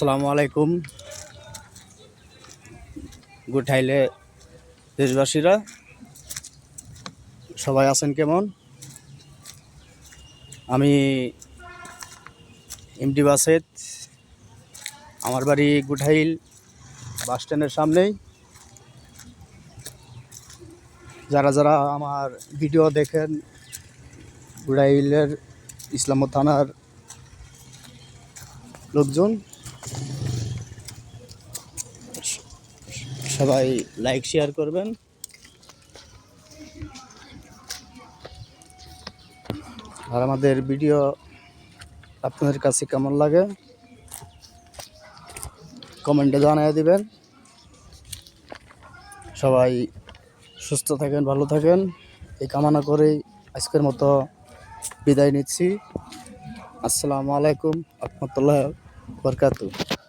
আসসালামু আলাইকুম। গুঠাইলে দেশবাসীরা সবাই আছেন কেমন? আমি এমডি বাসেদ, আমার বাড়ি গুঠাইল বাস স্ট্যান্ডের সামনেই। যারা যারা আমার ভিডিও দেখেন গুঠাইলের ইসলামপুর থানার লোকজন, সবাই লাইক শেয়ার করবেন। আর আমাদের ভিডিও আপনাদের কাছে কেমন লাগে কমেন্টে জানিয়ে দিবেন। সবাই সুস্থ থাকেন, ভালো থাকেন, এই কামনা করেই আজকের মতো বিদায় নিচ্ছি। আসসালামু আলাইকুম ওয়া রাহমাতুল্লাহি ওয়া বারাকাতুহু।